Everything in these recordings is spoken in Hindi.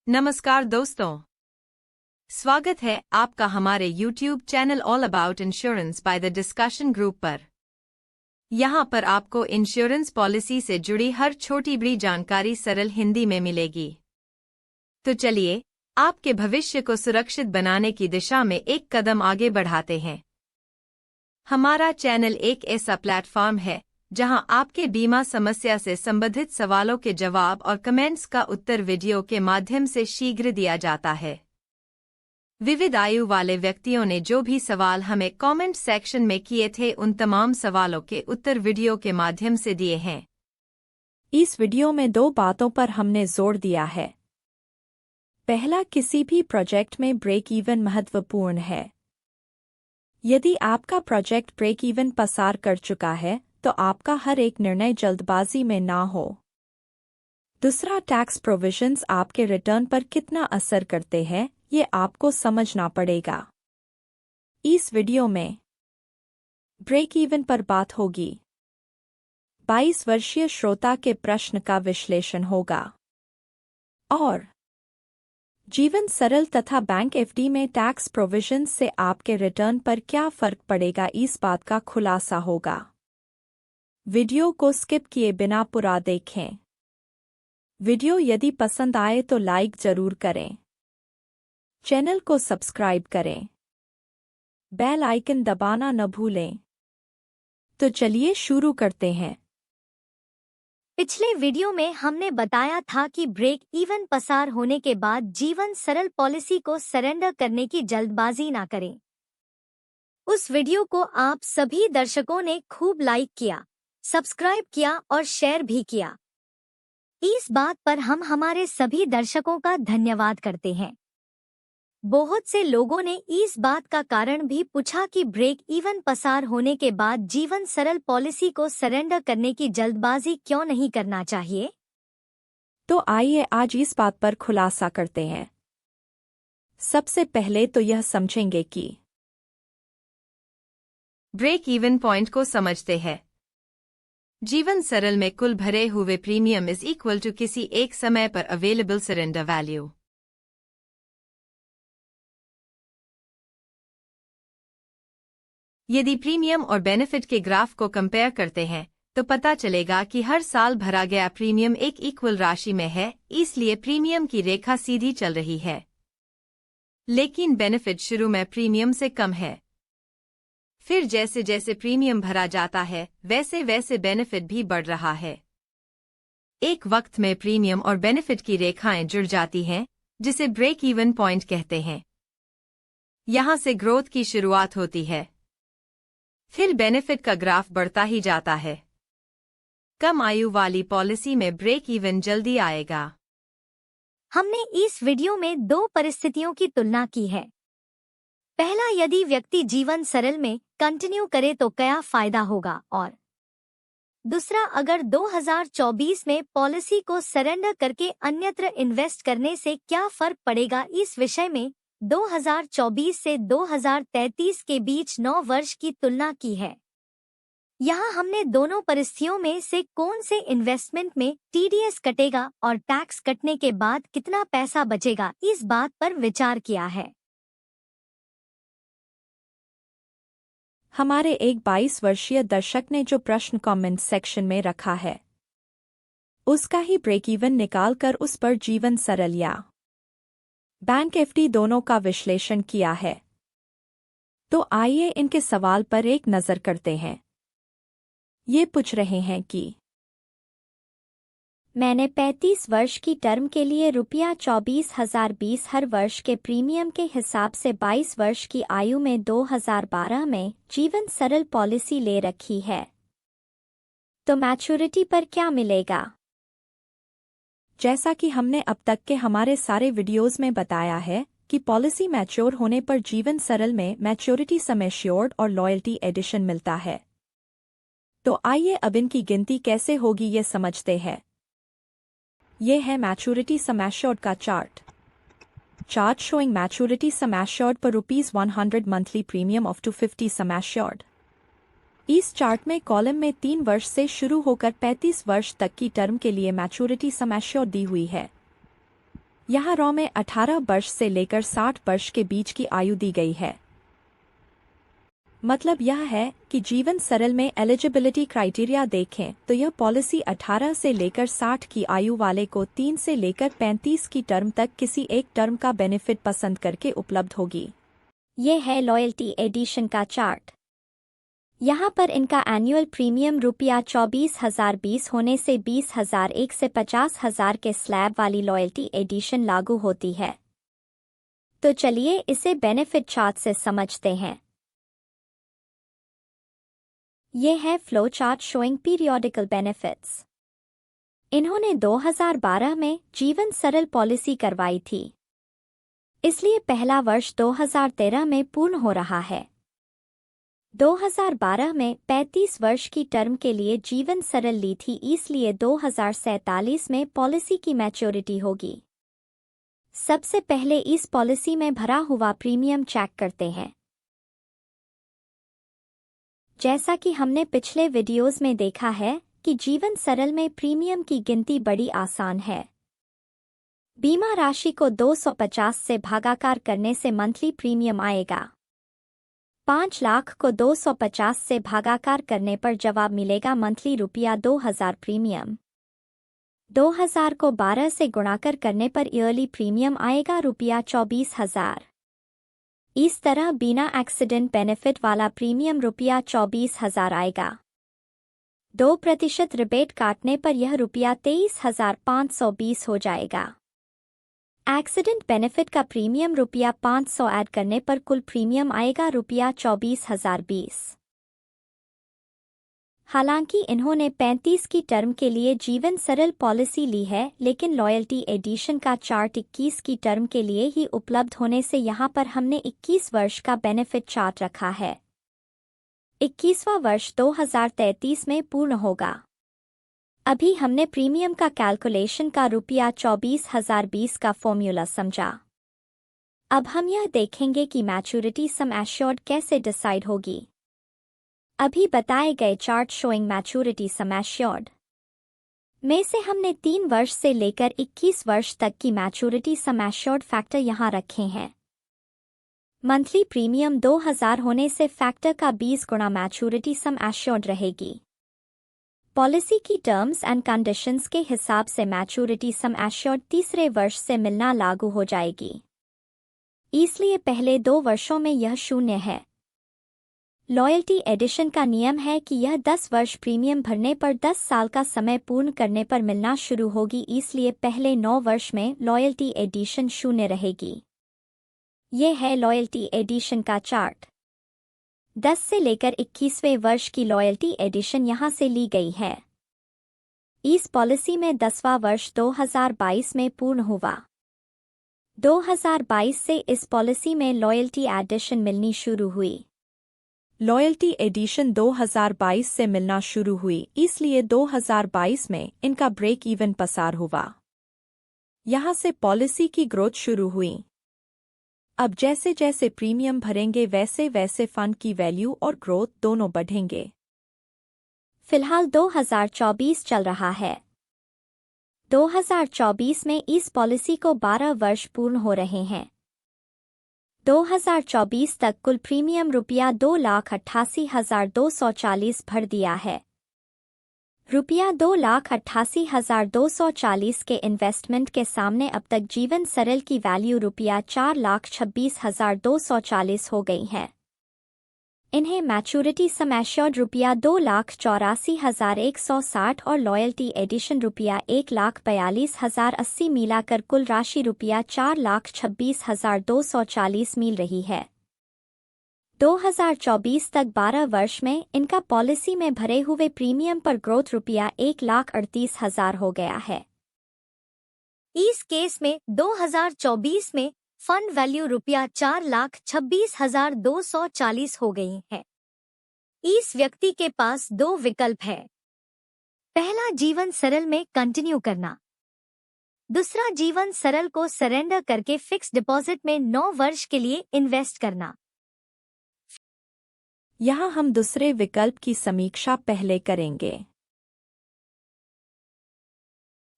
नमस्कार दोस्तों, स्वागत है आपका हमारे YouTube channel all about insurance by the discussion group पर। यहाँ पर आपको इंश्योरेंस पॉलिसी से जुड़ी हर छोटी बड़ी जानकारी सरल हिंदी में मिलेगी। तो चलिए, आपके भविष्य को सुरक्षित बनाने की दिशा में एक कदम आगे बढ़ाते हैं। हमारा चैनल एक ऐसा प्लेटफॉर्म है जहां आपके बीमा समस्या से संबंधित सवालों के जवाब और कमेंट्स का उत्तर वीडियो के माध्यम से शीघ्र दिया जाता है। विविध आयु वाले व्यक्तियों ने जो भी सवाल हमें कमेंट सेक्शन में किए थे, उन तमाम सवालों के उत्तर वीडियो के माध्यम से दिए हैं। इस वीडियो में 2 बातों पर हमने जोर दिया है। पहला, किसी भी प्रोजेक्ट में ब्रेक इवन महत्वपूर्ण है। यदि आपका प्रोजेक्ट ब्रेक इवन पसार कर चुका है तो आपका हर एक निर्णय जल्दबाजी में ना हो। दूसरा, टैक्स प्रोविजंस आपके रिटर्न पर कितना असर करते हैं, ये आपको समझना पड़ेगा। इस वीडियो में ब्रेक इवन पर बात होगी। 22 वर्षीय श्रोता के प्रश्न का विश्लेषण होगा और जीवन सरल तथा बैंक एफडी में टैक्स प्रोविजंस से आपके रिटर्न पर क्या फर्क पड़ेगा, इस बात का खुलासा होगा। वीडियो को स्किप किए बिना पूरा देखें। वीडियो यदि पसंद आए तो लाइक जरूर करें। चैनल को सब्सक्राइब करें। बेल आइकन दबाना न भूलें। तो चलिए शुरू करते हैं। पिछले वीडियो में हमने बताया था कि ब्रेक इवन पसार होने के बाद जीवन सरल पॉलिसी को सरेंडर करने की जल्दबाजी ना करें। उस वीडियो को आप सभी दर्शकों ने खूब लाइक किया, सब्सक्राइब किया और शेयर भी किया। इस बात पर हम हमारे सभी दर्शकों का धन्यवाद करते हैं। बहुत से लोगों ने इस बात का कारण भी पूछा कि ब्रेक इवन पसार होने के बाद जीवन सरल पॉलिसी को सरेंडर करने की जल्दबाजी क्यों नहीं करना चाहिए। तो आइए आज इस बात पर खुलासा करते हैं। सबसे पहले तो यह समझेंगे कि ब्रेक इवन पॉइंट को समझते हैं। जीवन सरल में कुल भरे हुए प्रीमियम इज इक्वल टू किसी एक समय पर अवेलेबल सरेंडर वैल्यू। यदि प्रीमियम और बेनिफिट के ग्राफ को कंपेयर करते हैं तो पता चलेगा कि हर साल भरा गया प्रीमियम एक इक्वल राशि में है, इसलिए प्रीमियम की रेखा सीधी चल रही है। लेकिन बेनिफिट शुरू में प्रीमियम से कम है। फिर जैसे जैसे प्रीमियम भरा जाता है वैसे वैसे बेनिफिट भी बढ़ रहा है। एक वक्त में प्रीमियम और बेनिफिट की रेखाएं जुड़ जाती हैं, जिसे ब्रेक इवन पॉइंट कहते हैं। यहां से ग्रोथ की शुरुआत होती है। फिर बेनिफिट का ग्राफ बढ़ता ही जाता है। कम आयु वाली पॉलिसी में ब्रेक इवन जल्दी आएगा। हमने इस वीडियो में 2 परिस्थितियों की तुलना की है। पहला, यदि व्यक्ति जीवन सरल में कंटिन्यू करे तो क्या फायदा होगा, और दूसरा, अगर 2024 में पॉलिसी को सरेंडर करके अन्यत्र इन्वेस्ट करने से क्या फर्क पड़ेगा। इस विषय में 2024 से 2033 के बीच 9 वर्ष की तुलना की है। यहाँ हमने दोनों परिस्थितियों में से कौन से इन्वेस्टमेंट में टीडीएस कटेगा और टैक्स कटने के बाद कितना पैसा बचेगा, इस बात पर विचार किया है। हमारे एक 22 वर्षीय दर्शक ने जो प्रश्न कमेंट सेक्शन में रखा है, उसका ही ब्रेक इवन निकालकर उस पर जीवन सरल या बैंक एफडी दोनों का विश्लेषण किया है। तो आइए इनके सवाल पर एक नजर करते हैं। ये पूछ रहे हैं कि मैंने 35 वर्ष की टर्म के लिए रुपया 24,020 हर वर्ष के प्रीमियम के हिसाब से 22 वर्ष की आयु में 2012 में जीवन सरल पॉलिसी ले रखी है, तो मैच्योरिटी पर क्या मिलेगा। जैसा कि हमने अब तक के हमारे सारे वीडियोस में बताया है कि पॉलिसी मैच्योर होने पर जीवन सरल में मैच्योरिटी सम एश्योर्ड और लॉयल्टी एडिशन मिलता है। तो आइए अब इनकी गिनती कैसे होगी ये समझते हैं। ये है मैच्योरिटी सम एश्योर्ड का chart showing maturity sum assured पर ₹100 monthly premium of 250 sum assured. इस चार्ट में कॉलम में 3 वर्ष से शुरू होकर 35 वर्ष तक की टर्म के लिए मैच्योरिटी सम एश्योर्ड दी हुई है। यहाँ रॉ में 18 वर्ष से लेकर 60 वर्ष के बीच की आयु दी गई है। मतलब यह है कि जीवन सरल में एलिजिबिलिटी क्राइटेरिया देखें तो यह पॉलिसी 18 से लेकर 60 की आयु वाले को 3 से लेकर 35 की टर्म तक किसी एक टर्म का बेनिफिट पसंद करके उपलब्ध होगी। ये है लॉयल्टी एडिशन का चार्ट। यहाँ पर इनका एनुअल प्रीमियम ₹24,020 होने से 20,001 से 50,000 के स्लैब वाली लॉयल्टी एडिशन लागू होती है। तो चलिए इसे बेनिफिट चार्ट से समझते हैं। ये है flow chart showing periodical benefits. इन्होंने 2012 में जीवन सरल पॉलिसी करवाई थी, इसलिए पहला वर्ष 2013 में पूर्ण हो रहा है। 2012 में 35 वर्ष की टर्म के लिए जीवन सरल ली थी, इसलिए 2047 में पॉलिसी की मैच्योरिटी होगी। सबसे पहले इस पॉलिसी में भरा हुआ प्रीमियम चेक करते हैं। जैसा कि हमने पिछले वीडियोस में देखा है कि जीवन सरल में प्रीमियम की गिनती बड़ी आसान है। बीमा राशि को 250 से भागाकार करने से मंथली प्रीमियम आएगा। 5 लाख को 250 से भागाकार करने पर जवाब मिलेगा मंथली ₹2000 प्रीमियम। 2000 को 12 से गुणाकर करने पर ईयरली प्रीमियम आएगा ₹24,000। इस तरह बिना एक्सीडेंट बेनिफिट वाला प्रीमियम ₹24,000 आएगा। 2% रिबेट काटने पर यह ₹23,520 हो जाएगा। एक्सीडेंट बेनिफिट का प्रीमियम ₹500 ऐड करने पर कुल प्रीमियम आएगा ₹24,020। हालांकि इन्होंने 35 की टर्म के लिए जीवन सरल पॉलिसी ली है, लेकिन लॉयल्टी एडिशन का चार्ट 21 की टर्म के लिए ही उपलब्ध होने से यहाँ पर हमने 21 वर्ष का बेनिफिट चार्ट रखा है। 21वां वर्ष 2033 में पूर्ण होगा। अभी हमने प्रीमियम का कैलकुलेशन का ₹24,020 का फॉर्मूला समझा। अब हम यह देखेंगे कि मैच्योरिटी सम एश्योर्ड कैसे डिसाइड होगी। अभी बताए गए chart showing maturity sum assured में से हमने 3 वर्ष से लेकर 21 वर्ष तक की मैच्योरिटी सम एश्योर्ड फैक्टर यहाँ रखे हैं। मंथली प्रीमियम 2000 होने से फैक्टर का 20 गुना मैच्योरिटी सम एश्योर्ड रहेगी। पॉलिसी की टर्म्स एंड कंडीशंस के हिसाब से मैच्योरिटी सम एश्योर्ड तीसरे वर्ष से मिलना लागू हो जाएगी, इसलिए पहले 2 वर्षों में यह 0 है। लॉयल्टी एडिशन का नियम है कि यह 10 वर्ष प्रीमियम भरने पर 10 साल का समय पूर्ण करने पर मिलना शुरू होगी, इसलिए पहले 9 वर्ष में लॉयल्टी एडिशन 0 रहेगी। यह है लॉयल्टी एडिशन का चार्ट। 10 से लेकर 21वें वर्ष की लॉयल्टी एडिशन यहाँ से ली गई है। इस पॉलिसी में 10वां वर्ष 2022 में पूर्ण हुआ। 2022 से इस पॉलिसी में लॉयल्टी एडिशन मिलनी शुरू हुई। लॉयल्टी एडिशन 2022 से मिलना शुरू हुई, इसलिए 2022 में इनका ब्रेक इवन पसार हुआ। यहाँ से पॉलिसी की ग्रोथ शुरू हुई। अब जैसे जैसे प्रीमियम भरेंगे वैसे वैसे फंड की वैल्यू और ग्रोथ दोनों बढ़ेंगे। फिलहाल 2024 चल रहा है। 2024 में इस पॉलिसी को 12 वर्ष पूर्ण हो रहे हैं। 2024 तक कुल प्रीमियम ₹2,88,240 भर दिया है। ₹2,88,240 के इन्वेस्टमेंट के सामने अब तक जीवन सरल की वैल्यू ₹4,26,240 हो गई है। इन्हें मैच्योरिटी सम एश्योर्ड ₹2,84,160 और लॉयल्टी एडिशन ₹1,42,080 मिलाकर कुल राशि ₹4,26,240 मिल रही है। 2024 तक 12 वर्ष में इनका पॉलिसी में भरे हुए प्रीमियम पर ग्रोथ ₹1,38,000 हो गया है। इस केस में 2024 में फंड वैल्यू ₹4,26,240 हो गई है। इस व्यक्ति के पास 2 विकल्प है। पहला, जीवन सरल में कंटिन्यू करना। दूसरा, जीवन सरल को सरेंडर करके फिक्स डिपॉजिट में 9 वर्ष के लिए इन्वेस्ट करना। यहाँ हम दूसरे विकल्प की समीक्षा पहले करेंगे।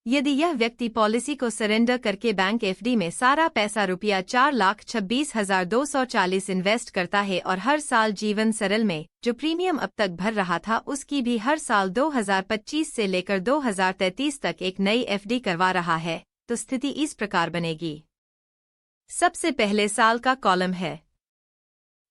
यदि यह व्यक्ति पॉलिसी को सरेंडर करके बैंक एफडी में सारा पैसा रुपया 4,26,240 इन्वेस्ट करता है और हर साल जीवन सरल में जो प्रीमियम अब तक भर रहा था उसकी भी हर साल 2025 से लेकर 2033 तक एक नई एफडी करवा रहा है, तो स्थिति इस प्रकार बनेगी। सबसे पहले साल का कॉलम है।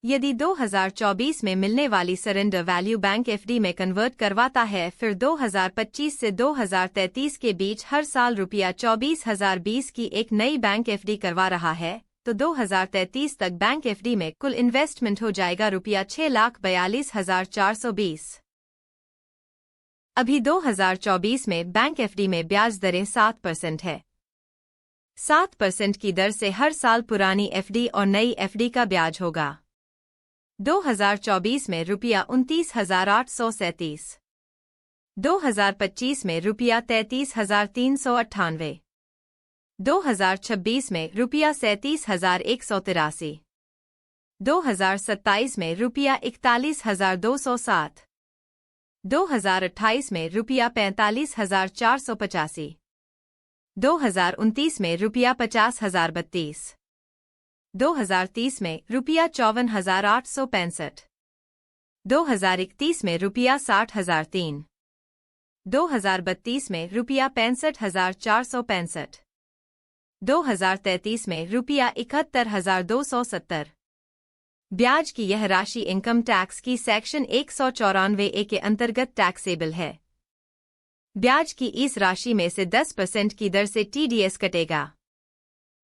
यदि 2024 में मिलने वाली सरेंडर वैल्यू बैंक एफडी में कन्वर्ट करवाता है, फिर 2025 से 2033 के बीच हर साल रुपया 24,020 की एक नई बैंक एफडी करवा रहा है, तो 2033 तक बैंक एफडी में कुल इन्वेस्टमेंट हो जाएगा रुपया 6,42,420। अभी 2024 में बैंक एफडी में ब्याज दरें 7% है। 7% की दर से हर साल पुरानी एफडी और नई एफडी का ब्याज होगा। 2024 में रुपया 29,837, 2025 में रुपया 33,398, 2026 में रुपया 37,183, 2027 में रुपया 41,207, 2028 में रुपया 45,485, 2029 में रुपया 50,032, 2030 में रुपया 54,865, 2031 में रुपया 60,003, 2032 में रुपया 65,465, 2033 में रुपया 71,270। ब्याज की यह राशि इनकम टैक्स की सेक्शन 194A के अंतर्गत टैक्सेबल है। ब्याज की इस राशि में से 10% की दर से टीडीएस कटेगा।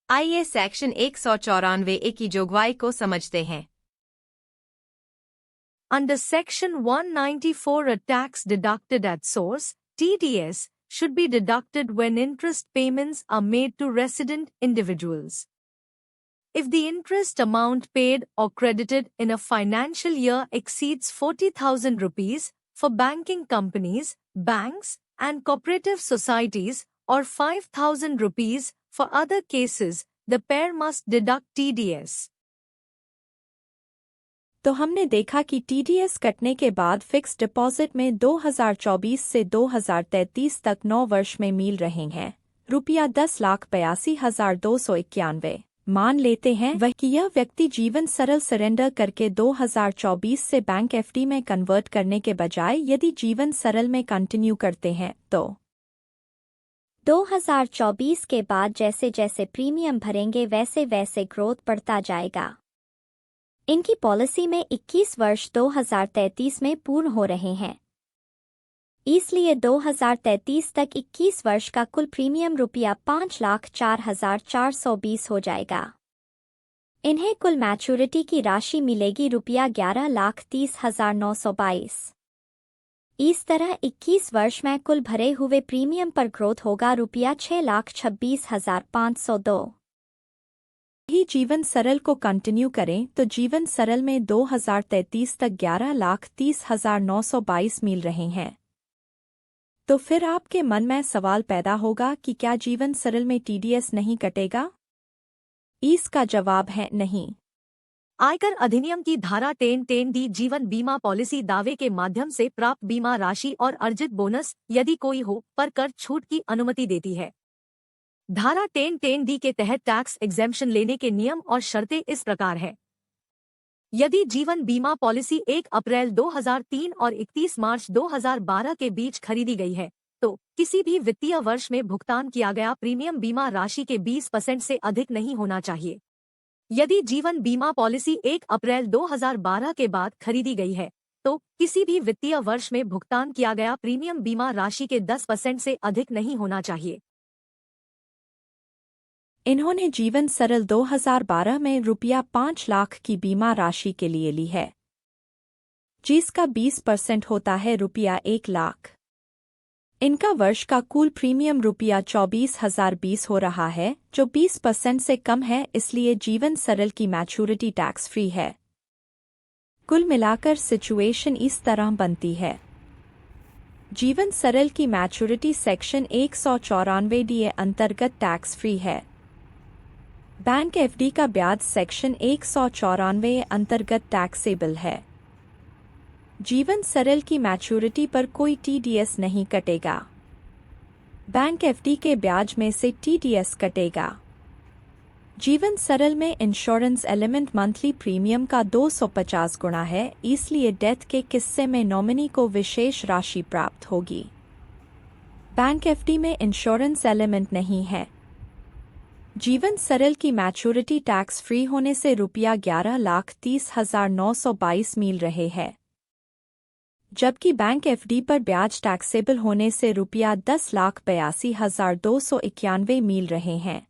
आइए सेक्शन 194A की जोगवाई को समझते हैं। Under Section 194, a tax deducted at source, TDS, should be deducted when interest payments are made to resident individuals. If the interest amount paid or credited in a financial year exceeds 40,000 rupees for banking companies, banks, and cooperative societies, or 5,000 rupees for other cases, the pair must deduct TDS. तो हमने देखा कि टीडीएस कटने के बाद फिक्स डिपॉजिट में 2024 से 2033 तक 9 वर्ष में मिल रहे हैं रुपया 10,82,291। मान लेते हैं वह कि यह व्यक्ति जीवन सरल सरेंडर करके 2024 से बैंक एफडी में कन्वर्ट करने के बजाय यदि जीवन सरल में कंटिन्यू करते हैं तो 2024 के बाद जैसे जैसे प्रीमियम भरेंगे वैसे वैसे ग्रोथ बढ़ता जाएगा। इनकी पॉलिसी में 21 वर्ष 2033 में पूर्ण हो रहे हैं, इसलिए 2033 तक 21 वर्ष का कुल प्रीमियम रुपया 5,04,420 हो जाएगा। इन्हें कुल मैच्योरिटी की राशि मिलेगी रुपया 11,30,922। इस तरह 21 वर्ष में कुल भरे हुए प्रीमियम पर ग्रोथ होगा रुपया 6,26,502। ही जीवन सरल को कंटिन्यू करें तो जीवन सरल में 2033 तक 11,30,922 मिल रहे हैं। तो फिर आपके मन में सवाल पैदा होगा कि क्या जीवन सरल में टीडीएस नहीं कटेगा? इसका जवाब है नहीं। आयकर अधिनियम की धारा 10(10)D जीवन बीमा पॉलिसी दावे के माध्यम से प्राप्त बीमा राशि और अर्जित बोनस यदि कोई हो पर कर छूट की अनुमति देती है। धारा 10(10)D के तहत टैक्स एग्जेम्पशन लेने के नियम और शर्तें इस प्रकार है। यदि जीवन बीमा पॉलिसी 1 अप्रैल 2003 और 31 मार्च 2012 के बीच खरीदी गई है तो किसी भी वित्तीय वर्ष में भुगतान किया गया प्रीमियम बीमा राशि के 20% से अधिक नहीं होना चाहिए। यदि जीवन बीमा पॉलिसी 1 अप्रैल 2012 के बाद खरीदी गई है तो किसी भी वित्तीय वर्ष में भुगतान किया गया प्रीमियम बीमा राशि के 10% से अधिक नहीं होना चाहिए। इन्होंने जीवन सरल 2012 में रुपया 5 लाख की बीमा राशि के लिए ली है, जिसका 20% होता है रुपया 1 लाख। इनका वर्ष का कुल प्रीमियम रुपया 24,020 हो रहा है, जो 20% से कम है, इसलिए जीवन सरल की मैच्योरिटी टैक्स फ्री है। कुल मिलाकर सिचुएशन इस तरह बनती है। जीवन सरल की मैच्योरिटी सेक्शन 194D अंतर्गत टैक्स फ्री है। बैंक एफडी का ब्याज सेक्शन 194 अंतर्गत टैक्सेबल है। जीवन सरल की मैच्योरिटी पर कोई टीडीएस नहीं कटेगा। बैंक एफडी के ब्याज में से टीडीएस कटेगा। जीवन सरल में इंश्योरेंस एलिमेंट मंथली प्रीमियम का 250 गुना है, इसलिए डेथ के किस्से में नॉमिनी को विशेष राशि प्राप्त होगी। बैंक एफडी में इंश्योरेंस एलिमेंट नहीं है। जीवन सरल की मैच्योरिटी टैक्स फ्री होने से ₹11,30,922 मिल रहे हैं, जबकि बैंक एफडी पर ब्याज टैक्सेबल होने से ₹10,82,291 मिल रहे हैं।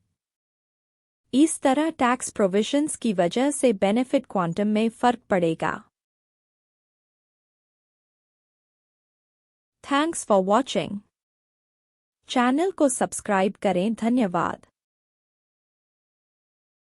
इस तरह टैक्स प्रोविजंस की वजह से बेनिफिट क्वांटम में फर्क पड़ेगा। Thanks for watching. चैनल को सब्सक्राइब करें। धन्यवाद।